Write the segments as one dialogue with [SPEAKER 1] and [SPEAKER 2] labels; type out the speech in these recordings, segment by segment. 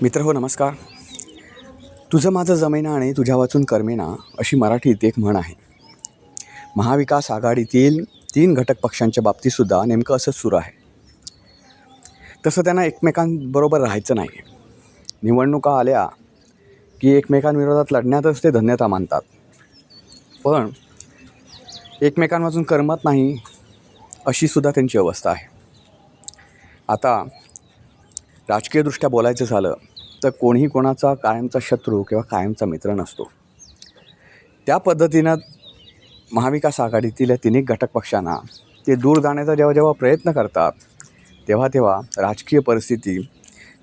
[SPEAKER 1] मित्र हो नमस्कार. तुझं माझं जमेना आणि तुझ्या वाचून कर्मेना अशी मराठीत एक म्हण आहे. महाविकास आघाडीतील 3 घटक पक्षांच्या बाबतीतसुद्धा नेमकं असंच सुरू आहे. तसं त्यांना एकमेकांबरोबर राहायचं नाही. निवडणुका आल्या की एकमेकांविरोधात लढण्यातच ते धन्यता मानतात. पण एकमेकांवाचून करमत नाही अशीसुद्धा त्यांची अवस्था आहे. आता राजकीयदृष्ट्या बोलायचं झालं तर कोणीही कोणाचा कायमचा शत्रू किंवा कायमचा मित्र नसतो. त्या पद्धतीनं महाविकास आघाडीतील या तिन्ही घटक पक्षांना ते दूर जाण्याचा जेव्हा प्रयत्न करतात तेव्हा राजकीय परिस्थिती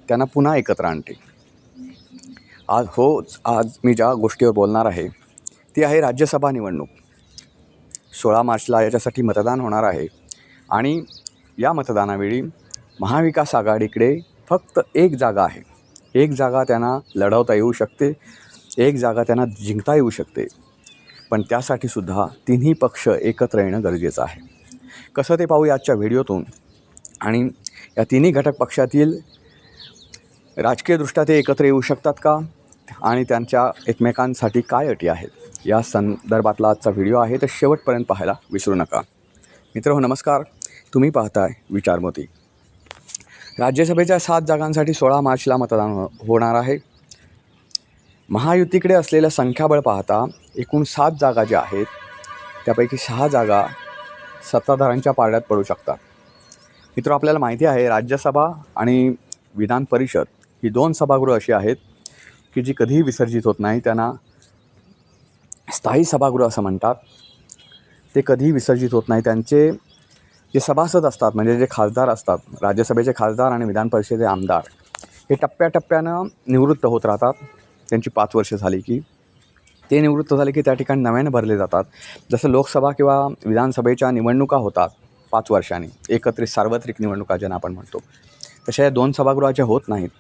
[SPEAKER 1] त्यांना पुन्हा एकत्र आणते. आज मी ज्या गोष्टीवर बोलणार आहे ती आहे राज्यसभा निवडणूक. 16 मार्चला याच्यासाठी मतदान होणार आहे आणि या मतदानावेळी महाविकास आघाडीकडे फक्त एक जागा आहे. एक जागा त्यांना लढवता येऊ शकते, एक जागा त्यांना जिंकता येऊ शकते. पण त्यासाठीसुद्धा तिन्ही पक्ष एकत्र येणं गरजेचं आहे. कसं ते पाहूया आजच्या व्हिडिओतून. आणि या तिन्ही घटक पक्षातील राजकीयदृष्ट्या ते एकत्र येऊ शकतात का आणि त्यांच्या एकमेकांसाठी काय अटी आहेत या संदर्भातला आजचा व्हिडिओ आहे. तर शेवटपर्यंत पाहायला विसरू नका. मित्र हो नमस्कार. तुम्ही पाहताय विचारमोती. राज्यसभेच्या 7 जागांसाठी 16 मार्चला मतदान होणार आहे. महायुतीकडे असलेलं संख्याबळ पाहता एकूण 7 जागा ज्या आहेत त्यापैकी 6 जागा सत्ताधाऱ्यांच्या पारड्यात पडू शकतात. मित्र आपल्याला माहिती आहे राज्यसभा आणि विधान परिषद ही 2 सभागृह अशी आहेत की जी कधीही विसर्जित होत नाही. त्यांना स्थायी सभागृह असं म्हणतात. ते कधीही विसर्जित होत नाही. त्यांचे जे सभासद असतात म्हणजे जे खासदार असतात, राज्यसभेचे खासदार आणि विधान परिषदेचे आमदार, हे टप्प्याटप्प्यानं निवृत्त होत राहतात. त्यांची 5 वर्ष झाली की ते निवृत्त झाले की त्या ठिकाणी नव्याने भरले जातात. जसं लोकसभा किंवा विधानसभेच्या निवडणुका होतात 5 वर्षांनी, एकत्रित सार्वत्रिक निवडणुका ज्यांना आपण म्हणतो, तशा या 2 सभागृहाच्या होत नाहीत.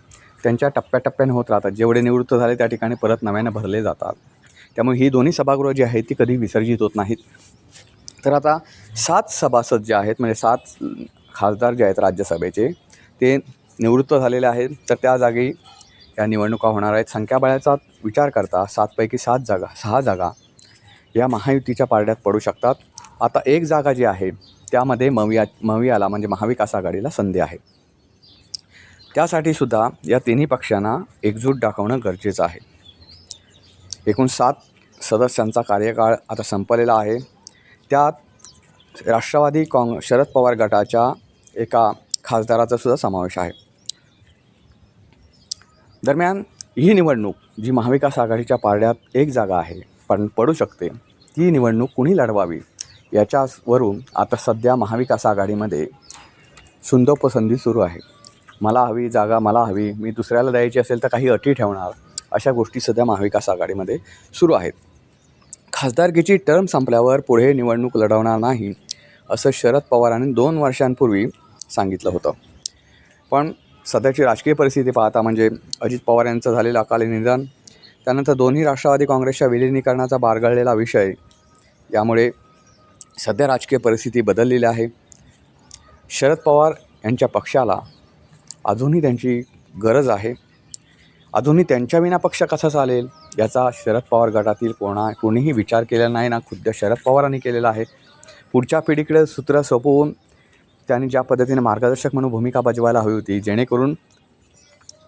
[SPEAKER 1] त्यांच्या टप्प्याटप्प्याने होत राहतात. जेवढे निवृत्त झाले त्या ठिकाणी परत नव्याने भरले जातात. त्यामुळे ही दोन्ही सभागृह जी आहेत ती कधी विसर्जित होत नाहीत. तर आता 7 सभासद जे आहेत म्हणजे 7 खासदार जे आहेत राज्यसभेचे ते निवृत्त झालेले आहेत. तर त्या जागी या निवडणुका होणार आहेत. संख्याबळाचा विचार करता 7 पैकी 6 जागा या महायुतीच्या पारड्यात पडू शकतात. आता एक जागा जी आहे त्यामध्ये मवियाला म्हणजे महाविकास आघाडीला संधी आहे. त्यासाठीसुद्धा या तिन्ही पक्षांना एकजूट दाखवणं गरजेचं आहे. एकूण 7 सदस्यांचा कार्यकाळ आता संपलेला आहे. त्यात राष्ट्रवादी शरद पवार गटाच्या एका खासदाराचा सुद्धा समावेश आहे. दरम्यान ही निवडणूक जी महाविकास आघाडीच्या पारड्यात एक जागा आहे पण पडू शकते, ती निवडणूक कुणी लढवावी याच्यावरून आता सध्या महाविकास आघाडीमध्ये सुंदोपसंधी सुरू आहे. मला हवी जागा, मला हवी, मी दुसऱ्याला द्यायची असेल तर काही अटी ठेवणार, अशा गोष्टी सध्या महाविकास आघाडीमध्ये सुरू आहेत. खासदारकीची टर्म संपल्यावर पुढे निवडणूक लढवणार नाही असं शरद पवारांनी 2 वर्षांपूर्वी सांगितलं होतं. पण सध्याची राजकीय परिस्थिती पाहता म्हणजे अजित पवार यांचं झालेलं अकाली निधन, त्यानंतर दोन्ही राष्ट्रवादी काँग्रेसच्या विलिनीकरणाचा बारगळलेला विषय, यामुळे सध्या राजकीय परिस्थिती बदललेली आहे. शरद पवार यांच्या पक्षाला अजूनही त्यांची गरज आहे. अजूनही त्यांच्याविना पक्ष कसा चालेल याचा शरद पवार गटातील कोणीही विचार केलेला नाही ना खुद्द शरद पवारांनी केलेला आहे. पुढच्या पिढीकडे सूत्र सोपवून त्यांनी ज्या पद्धतीने मार्गदर्शक म्हणून भूमिका बजवायला हवी होती, जेणेकरून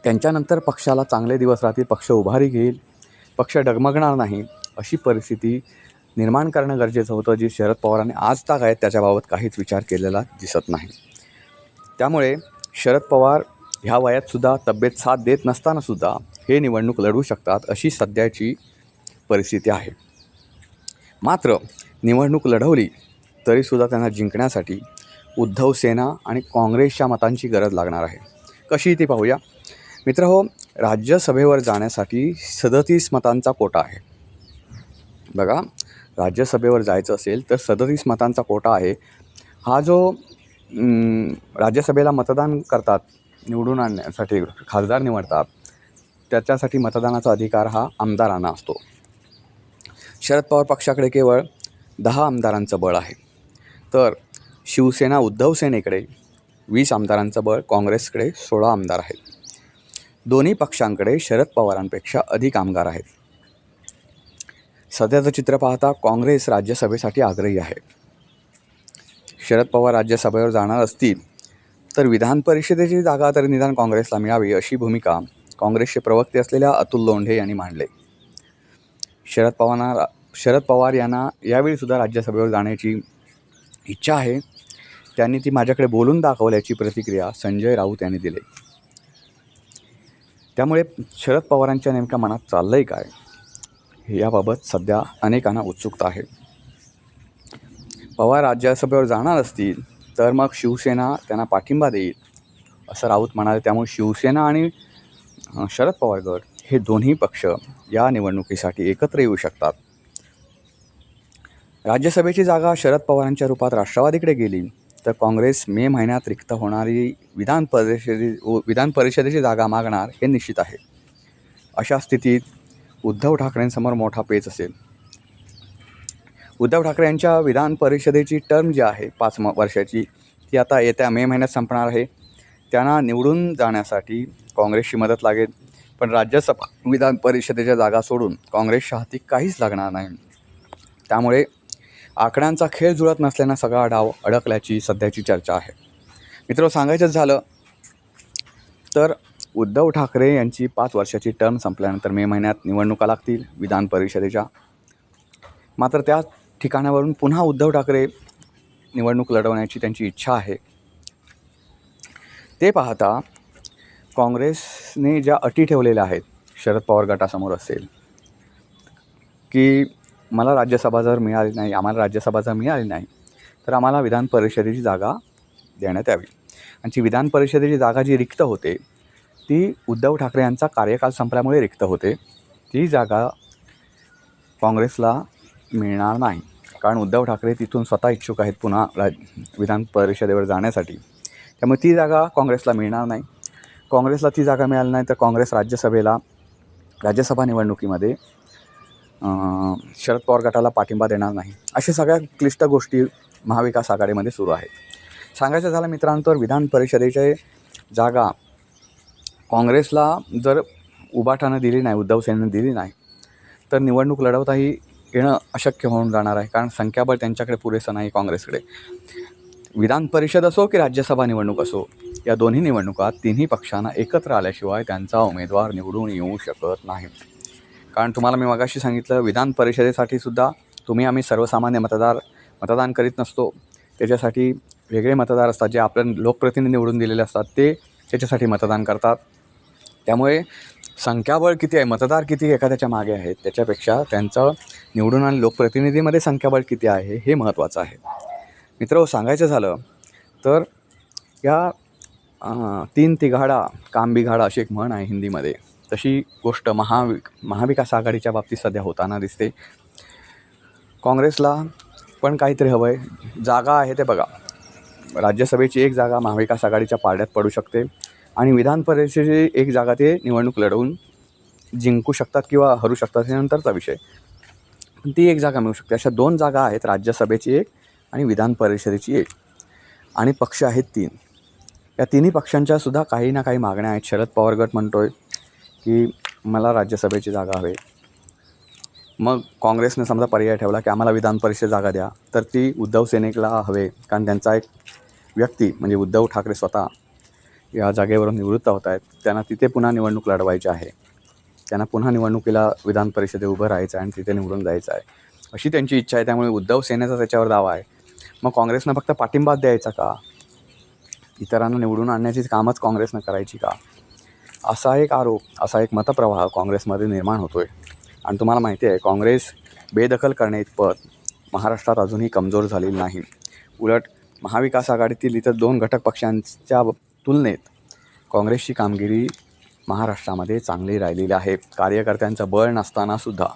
[SPEAKER 1] त्यांच्यानंतर पक्षाला चांगले दिवस राहतील, पक्ष उभारी घेईल, पक्ष डगमगणार नाही, अशी परिस्थिती निर्माण करणं गरजेचं होतं, जी शरद पवारांनी आज ताग आहेत त्याच्याबाबत काहीच विचार केलेला दिसत नाही. त्यामुळे शरद पवार ह्या वयातसुद्धा तब्येत साथ देत नसतानासुद्धा हे निवडणूक लढवू शकतात अशी सध्याची परिस्थिती आहे. मात्र निवडणूक लढवली तरीसुद्धा त्यांना जिंकण्यासाठी उद्धव सेना आणि काँग्रेसच्या मतांची गरज लागणार आहे. कशी ती पाहूया. मित्र हो, राज्यसभेवर जाण्यासाठी 37 मतांचा कोटा आहे. बघा, राज्यसभेवर जायचं असेल तर 37 मतांचा कोटा आहे. हा जो राज्यसभेला मतदान करतात, निवडून आणण्यासाठी खासदार निवडतात, त्याच्यासाठी मतदानाचा अधिकार हा आमदारांना असतो. शरद पवार पक्षाकडे केवळ 10 आमदारांचं बळ आहे. तर शिवसेना उद्धव सेनेकडे 20 आमदारांचं बळ, काँग्रेसकडे 16 आमदार आहेत. दोन्ही पक्षांकडे शरद पवारांपेक्षा अधिक आमदार आहेत. सध्याचं चित्र पाहता काँग्रेस राज्यसभेसाठी आग्रही आहे. शरद पवार राज्यसभेवर जाणार असतील तर विधान परिषदेची जागा तरी निदान काँग्रेसला मिळावी अशी भूमिका काँग्रेसचे प्रवक्ते असलेल्या अतुल लोंढे यांनी मांडले. शरद पवार यांना यावेळीसुद्धा राज्यसभेवर जाण्याची इच्छा आहे. त्यांनी ती माझ्याकडे बोलून दाखवल्याची प्रतिक्रिया संजय राऊत यांनी दिली. त्यामुळे शरद पवारांच्या नेमक्या मनात चाललं आहे काय याबाबत सध्या अनेकांना उत्सुकता आहे. पवार राज्यसभेवर जाणार असतील तर मग शिवसेना त्यांना पाठिंबा देईल असं राऊत म्हणाले. त्यामुळे शिवसेना आणि शरद पवार गट हे दोन्ही पक्ष या निवडणुकीसाठी एकत्र येऊ शकतात. राज्यसभेची जागा शरद पवारांच्या रूपात राष्ट्रवादीकडे गेली तर काँग्रेस मे महिन्यात रिक्त होणारी विधान परिषदेची जागा मागणार हे निश्चित आहे. अशा स्थितीत उद्धव ठाकरेंसमोर मोठा पेच असेल. उद्धव ठाकरे यांच्या विधान परिषदेची टर्म जी आहे 5 वर्षाची ती आता येत्या मे महिन्यात संपणार आहे. त्यांना निवडून जाण्यासाठी काँग्रेसची मदत लागेल. पण राज्यसभा विधान परिषदेच्या जागा सोडून काँग्रेसच्या हाती काहीच लागणार नाही. त्यामुळे आकड्यांचा खेळ जुळत नसल्यानं सगळा डाव अडकल्याची सध्याची चर्चा आहे. मित्र, सांगायचंच झालं तर उद्धव ठाकरे यांची 5 वर्षाची टर्म संपल्यानंतर मे महिन्यात निवडणुका लागतील विधान परिषदेच्या. मात्र त्या ठिकाणावरून पुन्हा उद्धव ठाकरे निवडणूक लढवण्याची त्यांची इच्छा आहे. ते पाहता काँग्रेसने ज्या अटी ठेवलेल्या आहेत शरद पवार गटासमोर असेल की आम्हाला राज्यसभा जर मिळाली नाही तर आम्हाला विधान परिषदेची जागा देण्यात यावी. आणि ती विधान परिषदेची जागा जी रिक्त होते ती उद्धव ठाकरे यांचा कार्यकाल संपल्यामुळे रिक्त होते. ती जागा काँग्रेसला मिळणार नाही, कारण उद्धव ठाकरे तिथून स्वतः इच्छुक आहेत पुन्हा विधान परिषदेवर जाण्यासाठी. त्यामुळे ती जागा काँग्रेसला मिळणार नाही. काँग्रेसला ती जागा मिळाली नाही तर काँग्रेस राज्यसभा निवडणुकीमध्ये शरद पवार गटाला पाठिंबा देणार नाही. अशा सगळ्या क्लिष्ट गोष्टी महाविकास आघाडीमध्ये सुरू आहेत. सांगायचं झालं मित्रांनो तर विधान परिषदेची जागा काँग्रेसला जर उभाटानं दिली नाही, उद्धव सेनेनं दिली नाही तर निवडणूक लढवताही येणं अशक्य होऊन जाणार आहे. कारण संख्याबळ त्यांच्याकडे पुरेसं नाही काँग्रेसकडे. विधान परिषद असो की राज्यसभा निवडणूक असो, या दोन्ही निवडणुका तिन्ही पक्षांना एकत्र आल्याशिवाय त्यांचा उमेदवार निवडून येऊ शकत नाही. कारण तुम्हाला मी मगाशी सांगितलं, विधान परिषदेसाठी सुद्धा आम्ही सर्वसामान्य मतदान करीत नसतो. त्याच्यासाठी वेगळे मतदार असतात जे आपण लोकप्रतिनिधी निवडून दिलेले असतात, ते त्याच्यासाठी मतदान करतात. त्यामुळे संख्याबळ किती आहे, मतदार किती एखाद्याच्या मागे आहेत त्याच्यापेक्षा त्यांचं निवडून आणि लोकप्रतिनिधीमध्ये संख्याबळ किती आहे हे महत्त्वाचं आहे. मित्र, सांगायचं झालं तर या 3 तिघाडा काम बिघाडा अशी एक म्हण आहे हिंदीमध्ये, तशी गोष्ट महाविकास आघाडीच्या बाबतीत सध्या होताना दिसते. काँग्रेसला पण काहीतरी हवं आहे. जागा आहे ते बघा, राज्यसभेची एक जागा महाविकास आघाडीच्या पारड्यात पडू शकते आणि विधान परिषदेची एक जागा ते निवडणूक लढवून जिंकू शकतात किंवा हरू शकतात हे नंतरचा विषय. ती एक जागा मिळू शकते. अशा 2 जागा आहेत, राज्यसभेची एक आणि विधान परिषदेची एक. आणि पक्ष आहेत 3. या तिन्ही पक्षांच्या सुद्धा काही ना काही मागण्या आहेत. शरद पवार गट म्हणतोय की मला राज्यसभेची जागा हवी. मग काँग्रेसने समजा पर्याय ठेवला की आम्हाला विधान परिषद जागा द्या, तर ती उद्धव सेनेला हवे. कारण त्यांचा एक व्यक्ती म्हणजे उद्धव ठाकरे स्वतः या जागेवरून निवृत्त होत आहेत. त्यांना तिथे पुन्हा निवडणूक लढवायची आहे. त्यांना पुन्हा निवडणुकीला विधान परिषदेत उभं राहायचं आहे आणि तिथे निवडून जायचं आहे अशी त्यांची इच्छा आहे. त्यामुळे उद्धव सेनेचा त्याच्यावर दावा आहे. मग काँग्रेसनं फक्त पाठिंबा द्यायचा का, इतरांना निवडून आणण्याची कामच काँग्रेसनं करायची का, असा एक आरोप, असा एक मतप्रवाह काँग्रेसमध्ये निर्माण होतो आहे. आणि तुम्हाला माहिती आहे, काँग्रेस बेदखल करण्याइतपत महाराष्ट्रात अजूनही कमजोर झालेली नाही. उलट महाविकास आघाडीतील इतर 2 घटक पक्षांच्या तुलनेत काँग्रेसची कामगिरी महाराष्ट्रामध्ये चांगली राहिलेली आहे. कार्यकर्त्यांचं बळ नसतानासुद्धा.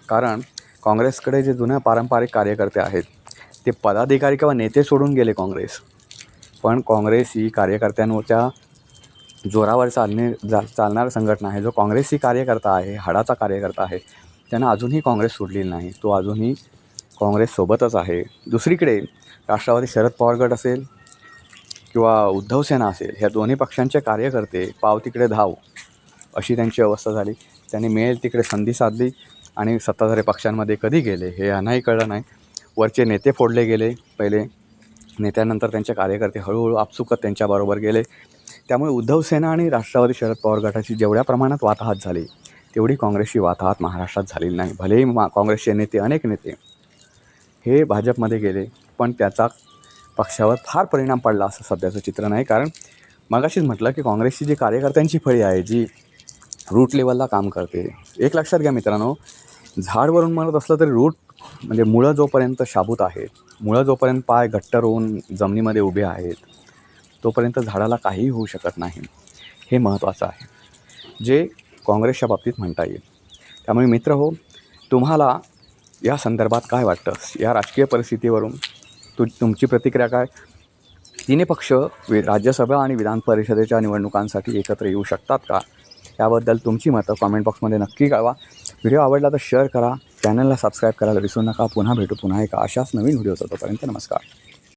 [SPEAKER 1] कारण काँग्रेसकडे जे जुन्या पारंपरिक कार्यकर्ते आहेत ते पदाधिकारी किंवा नेते सोडून गेले काँग्रेस. पण काँग्रेस ही कार्यकर्त्यांवरच्या जोरावर चालणारा संघटना आहे. जो काँग्रेस ही कार्यकर्ता आहे, हाडाचा कार्यकर्ता आहे, त्यांना अजूनही काँग्रेस सोडलेली नाही. तो अजूनही काँग्रेससोबतच आहे. दुसरीकडे राष्ट्रवादी शरद पवार गट असेल किंवा उद्धव सेना असेल, ह्या दोन्ही पक्षांचे कार्यकर्ते पाव तिकडे धाव अशी त्यांची अवस्था झाली. त्यांनी मिळेल तिकडे संधी साधली आणि सत्ताधारी पक्षांमध्ये कधी गेले हे यांनाही कळलं नाही. वरचे नेते फोडले गेले पहिले, नेत्यानंतर त्यांचे कार्यकर्ते हळूहळू आपसुकत त्यांच्याबरोबर गेले. त्यामुळे उद्धव सेना आणि राष्ट्रवादी शरद पवार गटाची जेवढ्या प्रमाणात वाताहत झाली तेवढी काँग्रेसची वाताहत महाराष्ट्रात झालेली नाही. भलेही काँग्रेसचे नेते, अनेक नेते हे भाजपमध्ये गेले, पण त्याचा पक्षावर फार परिणाम पडला असं सध्याचं चित्र नाही. कारण मगाशीच म्हटलं की काँग्रेसची जी कार्यकर्त्यांची फळी आहे, जी रूट लेवलला काम करते. एक लक्षात घ्या मित्रांनो, झाडवरून म्हणत असलं तरी रूट म्हणजे मुळं जोपर्यंत शाबूत आहेत, मुळं जोपर्यंत पाय घट्ट रोवून जमिनीमध्ये उभे आहेत, तोपर्यंत झाडाला काहीही होऊ शकत नाही. हे महत्त्वाचं आहे, जे काँग्रेसच्या बाबतीत म्हणता येईल. त्यामुळे मित्र हो, तुम्हाला या संदर्भात काय वाटतं? या राजकीय परिस्थितीवरून तुमची प्रतिक्रिया काय? तिन्ही पक्ष राज्यसभा आणि विधान परिषदेच्या निवडणुकांसाठी एकत्र येऊ शकतात का? याबद्दल तुमची मतं कॉमेंट बॉक्समध्ये नक्की कळवा. व्हिडिओ आवडला तर शेअर करा, चॅनलला सबस्क्राईब करायला विसरू नका. पुन्हा भेटू पुन्हा एका अशाच नवीन व्हिडिओचा. तोपर्यंत नमस्कार.